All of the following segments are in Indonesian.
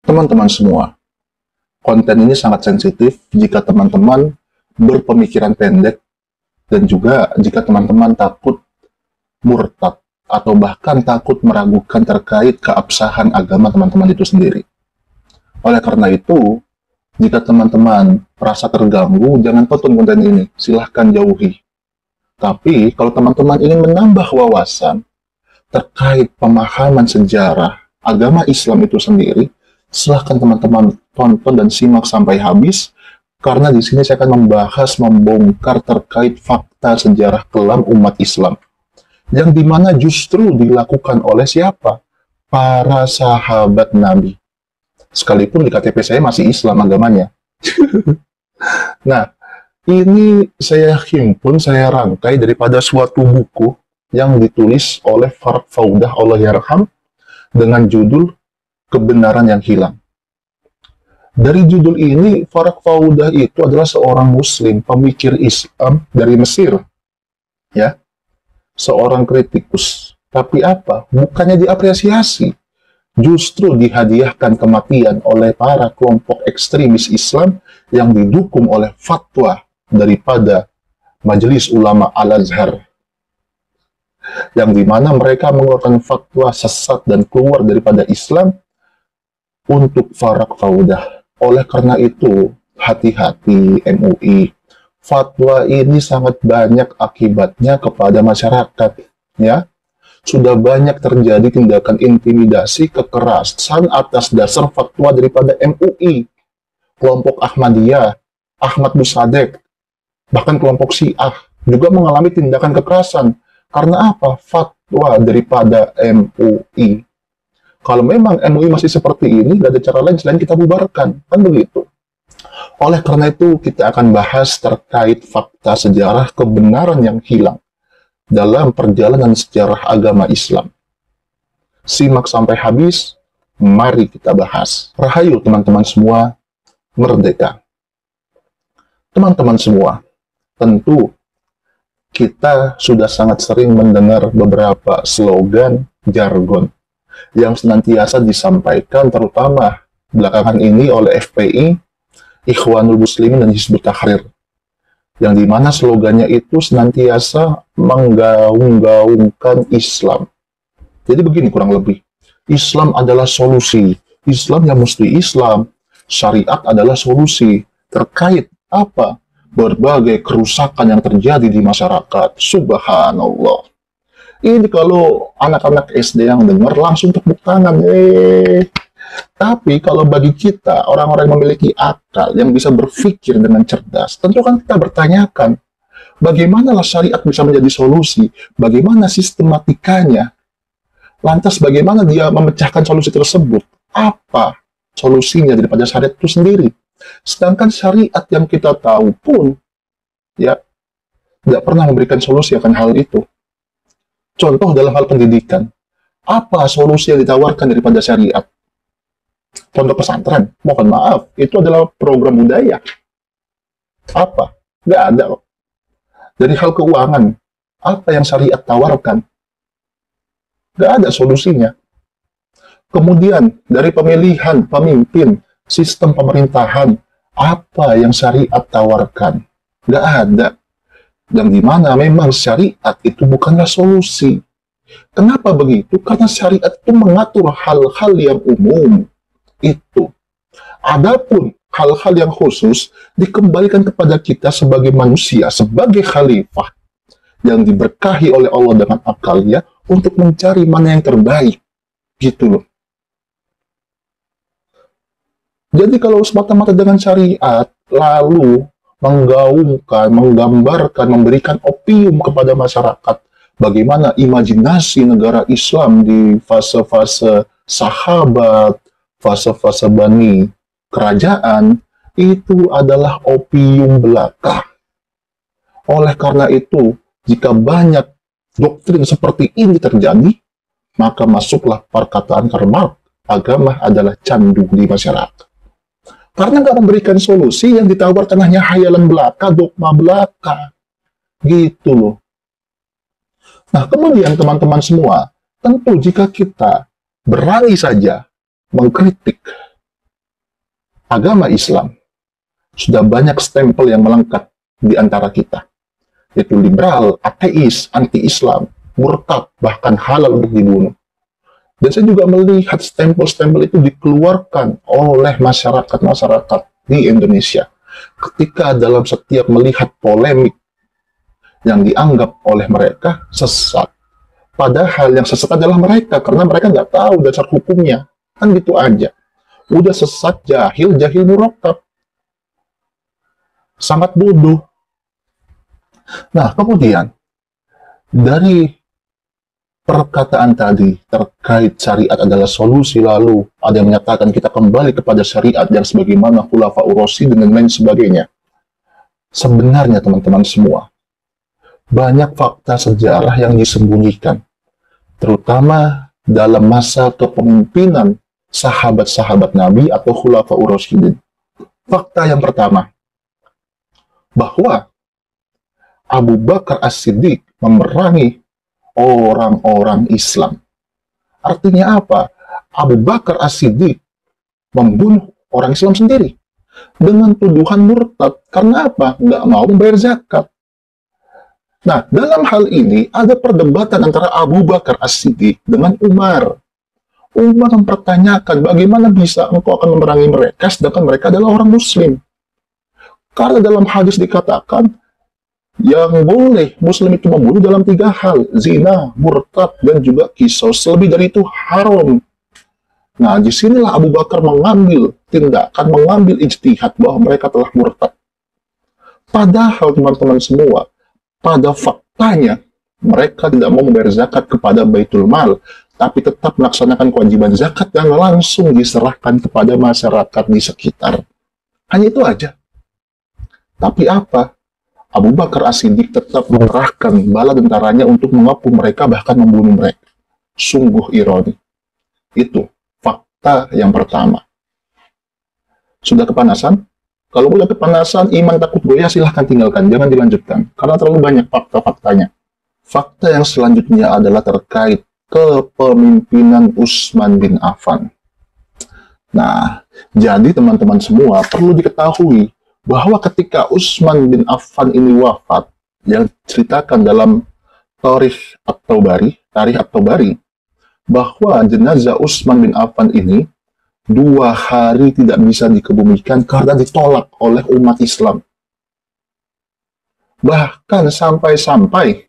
Teman-teman semua, konten ini sangat sensitif jika teman-teman berpemikiran pendek dan juga jika teman-teman takut murtad atau bahkan takut meragukan terkait keabsahan agama teman-teman itu sendiri. Oleh karena itu, jika teman-teman merasa terganggu, jangan tonton konten ini, silahkan jauhi. Tapi kalau teman-teman ingin menambah wawasan terkait pemahaman sejarah agama Islam itu sendiri, silahkan teman-teman tonton dan simak sampai habis, karena di sini saya akan membongkar terkait fakta sejarah kelam umat Islam, yang dimana justru dilakukan oleh siapa? Para sahabat Nabi. Sekalipun di KTP saya masih Islam agamanya. Nah, ini saya himpun, saya rangkai daripada suatu buku yang ditulis oleh Farag Faudah, Allah yarham, dengan judul Kebenaran yang Hilang. Dari judul ini, Farag Faudah itu adalah seorang muslim, pemikir Islam dari Mesir. Ya, seorang kritikus. Tapi apa? Bukannya diapresiasi. Justru dihadiahkan kematian oleh para kelompok ekstremis Islam yang didukung oleh fatwa daripada Majelis Ulama Al-Azhar, yang dimana mereka mengeluarkan fatwa sesat dan keluar daripada Islam untuk Farag Faudah. Oleh karena itu, hati-hati MUI. Fatwa ini sangat banyak akibatnya kepada masyarakat. Ya, sudah banyak terjadi tindakan intimidasi, kekerasan atas dasar fatwa daripada MUI, kelompok Ahmadiyah, Ahmad Musadek, bahkan kelompok Syiah juga mengalami tindakan kekerasan. Karena apa? Fatwa daripada MUI. Kalau memang MUI masih seperti ini, gak ada cara lain selain kita bubarkan. Kan begitu. Oleh karena itu, kita akan bahas terkait fakta sejarah kebenaran yang hilang dalam perjalanan sejarah agama Islam. Simak sampai habis, mari kita bahas. Rahayu teman-teman semua, merdeka. Teman-teman semua, tentu kita sudah sangat sering mendengar beberapa slogan, jargon, yang senantiasa disampaikan terutama belakangan ini oleh FPI, Ikhwanul Muslimin dan Hizbut Tahrir, yang dimana slogannya itu senantiasa menggaung-gaungkan Islam. Jadi begini kurang lebih, Islam adalah solusi, Islam yang mesti Islam, syariat adalah solusi terkait apa? Berbagai kerusakan yang terjadi di masyarakat. Subhanallah. Ini kalau anak-anak SD yang dengar langsung tepuk tangan. Tapi kalau bagi kita, orang-orang yang memiliki akal, yang bisa berpikir dengan cerdas, tentu kan kita bertanyakan, bagaimanalah syariat bisa menjadi solusi? Bagaimana sistematikanya? Lantas bagaimana dia memecahkan solusi tersebut? Apa solusinya daripada syariat itu sendiri? Sedangkan syariat yang kita tahu pun, ya, tidak pernah memberikan solusi akan hal itu. Contoh dalam hal pendidikan, apa solusi yang ditawarkan daripada syariat? Pondok pesantren, mohon maaf, itu adalah program budaya. Apa? Nggak ada kok. Dari hal keuangan, apa yang syariat tawarkan? Nggak ada solusinya. Kemudian, dari pemilihan pemimpin, sistem pemerintahan, apa yang syariat tawarkan? Nggak ada. Yang dimana memang syariat itu bukanlah solusi. Kenapa begitu? Karena syariat itu mengatur hal-hal yang umum. Itu. Adapun hal-hal yang khusus dikembalikan kepada kita sebagai manusia, sebagai khalifah yang diberkahi oleh Allah dengan akalnya untuk mencari mana yang terbaik. Gitu loh. Jadi kalau semata-mata dengan syariat, lalu menggaungkan, menggambarkan, memberikan opium kepada masyarakat, bagaimana imajinasi negara Islam di fase-fase sahabat, fase-fase bani kerajaan, itu adalah opium belaka. Oleh karena itu, jika banyak doktrin seperti ini terjadi, maka masuklah perkataan Karl Marx, agama adalah candu di masyarakat. Karena nggak memberikan solusi, yang ditawarkan hanya hayalan belaka, dogma belaka. Gitu loh. Nah, kemudian teman-teman semua, tentu jika kita berani saja mengkritik agama Islam, sudah banyak stempel yang melekat di antara kita, yaitu liberal, ateis, anti-Islam, murtad, bahkan halal untuk dibunuh. Dan saya juga melihat stempel-stempel itu dikeluarkan oleh masyarakat-masyarakat di Indonesia ketika dalam setiap melihat polemik yang dianggap oleh mereka sesat. Padahal yang sesat adalah mereka, karena mereka nggak tahu dasar hukumnya. Kan gitu aja. Udah sesat, jahil murakkab. Sangat bodoh. Nah, kemudian, dari perkataan tadi terkait syariat adalah solusi, lalu ada yang menyatakan kita kembali kepada syariat yang sebagaimana Khulafaur Rasyidin dan lain sebagainya. Sebenarnya teman-teman semua, banyak fakta sejarah yang disembunyikan, terutama dalam masa kepemimpinan sahabat-sahabat Nabi atau Khulafaur Rasyidin. Fakta yang pertama, bahwa Abu Bakar As-Siddiq memerangi orang-orang Islam. Artinya apa? Abu Bakar As-Siddiq membunuh orang Islam sendiri dengan tuduhan murtad. Karena apa? Nggak mau membayar zakat. Nah, dalam hal ini ada perdebatan antara Abu Bakar As-Siddiq dengan Umar. Umar mempertanyakan bagaimana bisa engkau akan memerangi mereka sedangkan mereka adalah orang Muslim. Karena dalam hadis dikatakan yang boleh Muslim itu membunuh dalam 3 hal, zina, murtad, dan juga kisos. Lebih dari itu haram. Nah, disinilah Abu Bakar mengambil tindakan, mengambil ijtihad bahwa mereka telah murtad. Padahal teman-teman semua, pada faktanya mereka tidak mau membayar zakat kepada Baitul Mal, tapi tetap melaksanakan kewajiban zakat yang langsung diserahkan kepada masyarakat di sekitar. Hanya itu aja. Tapi apa? Abu Bakar As-Siddiq tetap mengerahkan bala tentaranya untuk mengepung mereka, bahkan membunuh mereka. Sungguh ironi. Itu fakta yang pertama. Sudah kepanasan? Kalau udah kepanasan, iman takut goyah, silahkan tinggalkan. Jangan dilanjutkan. Karena terlalu banyak fakta-faktanya. Fakta yang selanjutnya adalah terkait kepemimpinan Utsman bin Affan. Nah, jadi teman-teman semua perlu diketahui bahwa ketika Utsman bin Affan ini wafat, yang diceritakan dalam Tarikh At-Tabari, bahwa jenazah Utsman bin Affan ini 2 hari tidak bisa dikebumikan karena ditolak oleh umat Islam. Bahkan sampai-sampai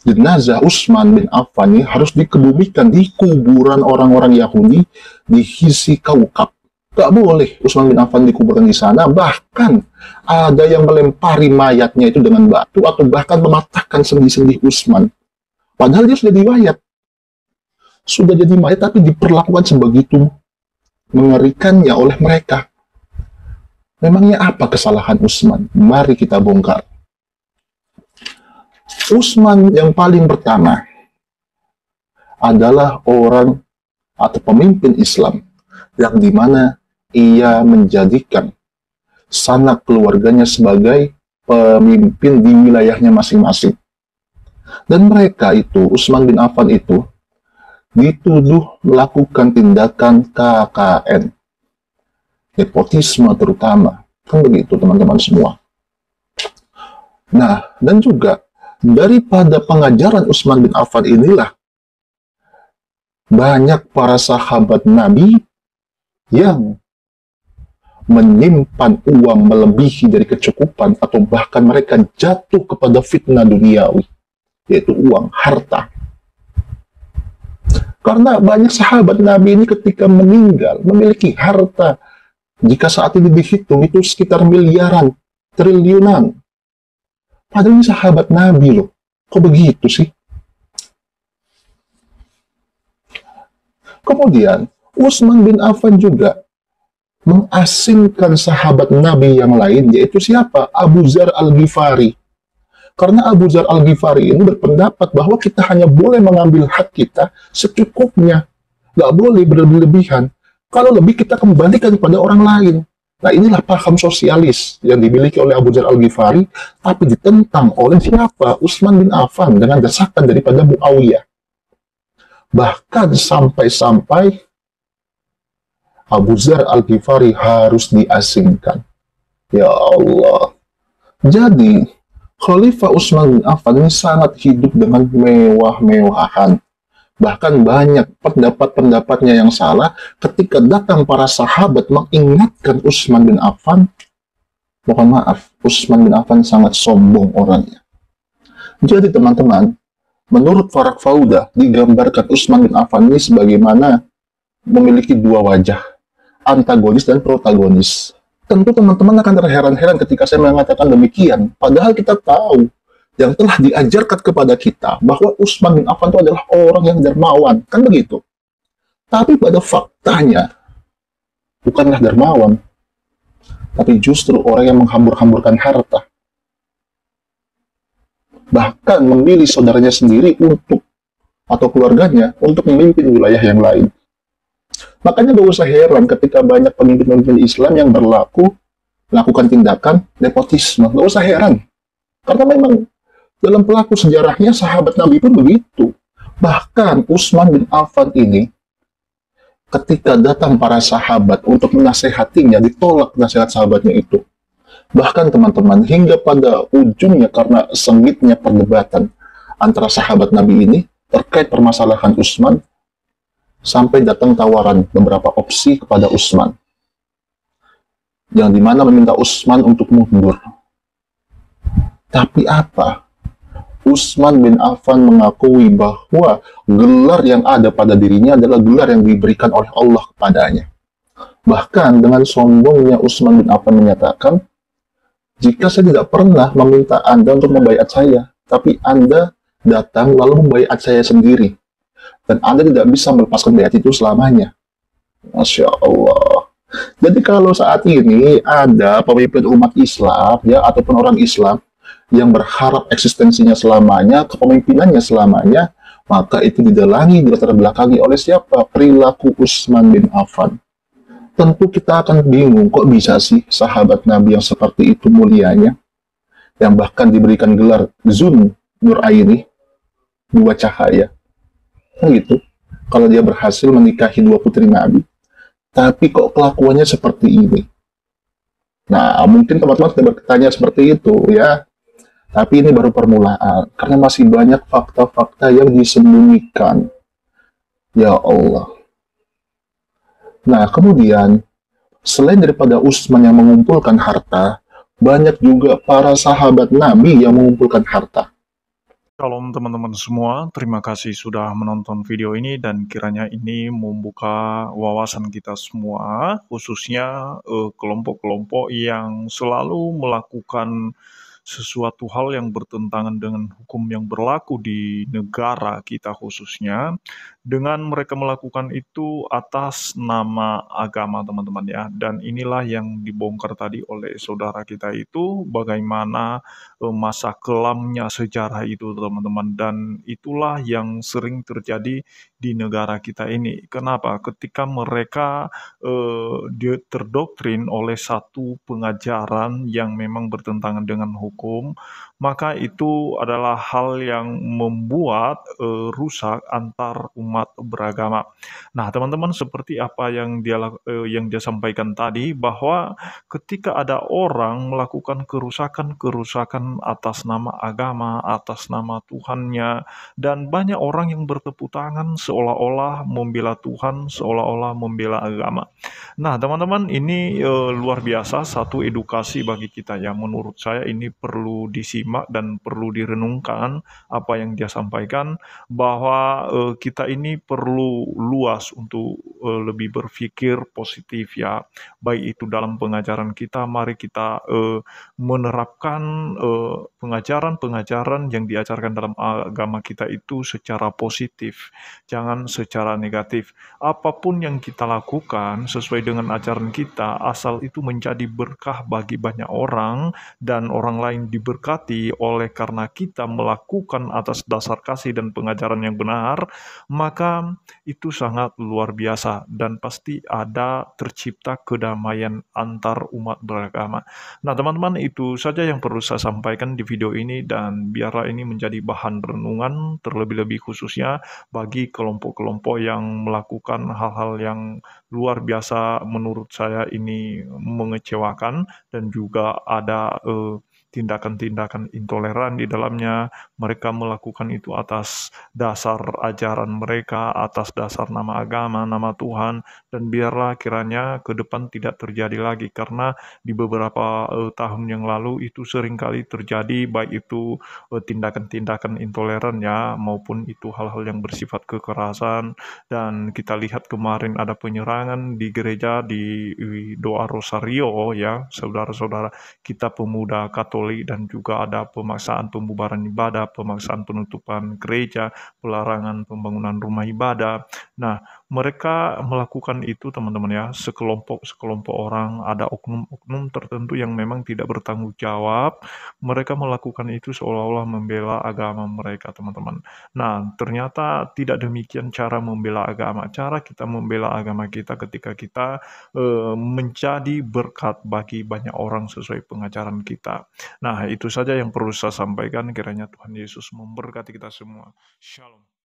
jenazah Utsman bin Affan ini harus dikebumikan di kuburan orang-orang Yahudi di Hisi Kaukab. Gak boleh Utsman bin Affan dikuburkan di sana, bahkan ada yang melempari mayatnya itu dengan batu atau bahkan mematahkan sendi-sendi Utsman. Padahal dia sudah diwayat. Sudah jadi mayat tapi diperlakukan sebegitu mengerikannya oleh mereka. Memangnya apa kesalahan Utsman? Mari kita bongkar. Utsman yang paling pertama adalah orang atau pemimpin Islam yang dimana ia menjadikan sanak keluarganya sebagai pemimpin di wilayahnya masing-masing. Dan mereka itu, Utsman bin Affan itu, dituduh melakukan tindakan KKN, nepotisme terutama. Kan begitu teman-teman semua. Nah, dan juga daripada pengajaran Utsman bin Affan inilah banyak para sahabat Nabi yang menyimpan uang melebihi dari kecukupan atau bahkan mereka jatuh kepada fitnah duniawi, yaitu uang, harta. Karena banyak sahabat Nabi ini ketika meninggal memiliki harta, jika saat ini dihitung itu sekitar miliaran, triliunan. Padahal ini sahabat Nabi loh. Kok begitu sih? Kemudian Utsman bin Affan juga mengasingkan sahabat Nabi yang lain, yaitu siapa? Abu Dzar Al-Ghifari. Karena Abu Dzar Al-Ghifari ini berpendapat bahwa kita hanya boleh mengambil hak kita secukupnya. Nggak boleh berlebihan. Kalau lebih kita kembalikan kepada orang lain. Nah, inilah paham sosialis yang dimiliki oleh Abu Dzar Al-Ghifari, tapi ditentang oleh siapa? Utsman bin Affan dengan desakan daripada Muawiyah. Bahkan sampai-sampai Abu Dzar Al-Ghifari harus diasingkan. Ya Allah. Jadi, Khalifah Utsman bin Affan ini sangat hidup dengan mewah-mewahan. Bahkan banyak pendapat-pendapatnya yang salah ketika datang para sahabat mengingatkan Utsman bin Affan. Mohon maaf, Utsman bin Affan sangat sombong orangnya. Jadi teman-teman, menurut Farak Fauda, digambarkan Utsman bin Affan ini sebagaimana memiliki dua wajah, antagonis dan protagonis. Tentu teman-teman akan terheran-heran ketika saya mengatakan demikian, padahal kita tahu yang telah diajarkan kepada kita bahwa Utsman bin Affan itu adalah orang yang dermawan, kan begitu? Tapi pada faktanya, bukanlah dermawan, tapi justru orang yang menghambur-hamburkan harta. Bahkan memilih saudaranya sendiri untuk, atau keluarganya, untuk memimpin wilayah yang lain. Makanya gak usah heran ketika banyak pemimpin-pemimpin Islam yang melakukan tindakan nepotisme. Gak usah heran. Karena memang dalam pelaku sejarahnya sahabat Nabi pun begitu. Bahkan Utsman bin Affan ini, ketika datang para sahabat untuk menasehatinya, ditolak nasihat sahabatnya itu. Bahkan teman-teman, hingga pada ujungnya karena sengitnya perdebatan antara sahabat Nabi ini terkait permasalahan Utsman, sampai datang tawaran beberapa opsi kepada Utsman, yang dimana meminta Utsman untuk mundur. Tapi apa? Utsman bin Affan mengakui bahwa gelar yang ada pada dirinya adalah gelar yang diberikan oleh Allah kepadanya. Bahkan dengan sombongnya Utsman bin Affan menyatakan, jika saya tidak pernah meminta Anda untuk membaiat saya, tapi Anda datang lalu membaiat saya sendiri, dan Anda tidak bisa melepaskan baiat itu selamanya. Masya Allah. Jadi kalau saat ini ada pemimpin umat Islam, ya, ataupun orang Islam yang berharap eksistensinya selamanya, kepemimpinannya selamanya, maka itu didalangi, dilatar belakangi oleh siapa? Perilaku Utsman bin Affan. Tentu kita akan bingung, kok bisa sih sahabat Nabi yang seperti itu mulianya, yang bahkan diberikan gelar Zun Nur Aini, dua cahaya. Kan gitu. Kalau dia berhasil menikahi dua putri Nabi, tapi kok kelakuannya seperti ini? Nah, mungkin teman-teman sudah bertanya seperti itu, ya. Tapi ini baru permulaan, karena masih banyak fakta-fakta yang disembunyikan. Ya Allah. Nah, kemudian, selain daripada Utsman yang mengumpulkan harta, banyak juga para sahabat Nabi yang mengumpulkan harta. Shalom teman-teman semua, terima kasih sudah menonton video ini dan kiranya ini membuka wawasan kita semua, khususnya kelompok-kelompok yang selalu melakukan sesuatu hal yang bertentangan dengan hukum yang berlaku di negara kita khususnya, dengan mereka melakukan itu atas nama agama teman-teman ya. Dan inilah yang dibongkar tadi oleh saudara kita itu, bagaimana masa kelamnya sejarah itu teman-teman, dan itulah yang sering terjadi di negara kita ini. Kenapa? Ketika mereka dia terdoktrin oleh satu pengajaran yang memang bertentangan dengan hukum, maka itu adalah hal yang membuat rusak antar umat beragama. Nah, teman-teman, seperti apa yang dia sampaikan tadi, bahwa ketika ada orang melakukan kerusakan-kerusakan atas nama agama, atas nama Tuhannya, dan banyak orang yang bertepuk tangan seolah-olah membela Tuhan, seolah-olah membela agama. Nah, teman-teman, ini luar biasa, satu edukasi bagi kita ya. Menurut saya ini perlu disimak dan perlu direnungkan apa yang dia sampaikan, bahwa kita ini perlu luas untuk lebih berpikir positif ya. Baik itu dalam pengajaran kita, mari kita menerapkan pengajaran-pengajaran yang diajarkan dalam agama kita itu secara positif, jangan secara negatif. Apapun yang kita lakukan sesuai dengan ajaran kita, asal itu menjadi berkah bagi banyak orang dan orang lain diberkati, Tapi oleh karena kita melakukan atas dasar kasih dan pengajaran yang benar, maka itu sangat luar biasa dan pasti ada tercipta kedamaian antar umat beragama. Nah, teman-teman, itu saja yang perlu saya sampaikan di video ini dan biarlah ini menjadi bahan renungan terlebih-lebih khususnya bagi kelompok-kelompok yang melakukan hal-hal yang luar biasa menurut saya ini mengecewakan dan juga ada tindakan-tindakan intoleran di dalamnya. Mereka melakukan itu atas dasar ajaran mereka, atas dasar nama agama, nama Tuhan, dan biarlah kiranya ke depan tidak terjadi lagi karena di beberapa tahun yang lalu itu seringkali terjadi baik itu tindakan-tindakan intoleran ya maupun itu hal-hal yang bersifat kekerasan dan kita lihat kemarin ada penyerangan di gereja di doa Rosario ya saudara-saudara kita pemuda Katolik dan juga ada pemaksaan pembubaran ibadah, pemaksaan penutupan gereja, pelarangan pembangunan rumah ibadah. Nah, mereka melakukan itu teman-teman ya, sekelompok orang, ada oknum-oknum tertentu yang memang tidak bertanggung jawab, mereka melakukan itu seolah-olah membela agama mereka teman-teman. Nah, ternyata tidak demikian cara membela agama. Cara kita membela agama kita ketika kita menjadi berkat bagi banyak orang sesuai pengajaran kita. Nah, itu saja yang perlu saya sampaikan. Kiranya Tuhan Yesus memberkati kita semua. Shalom.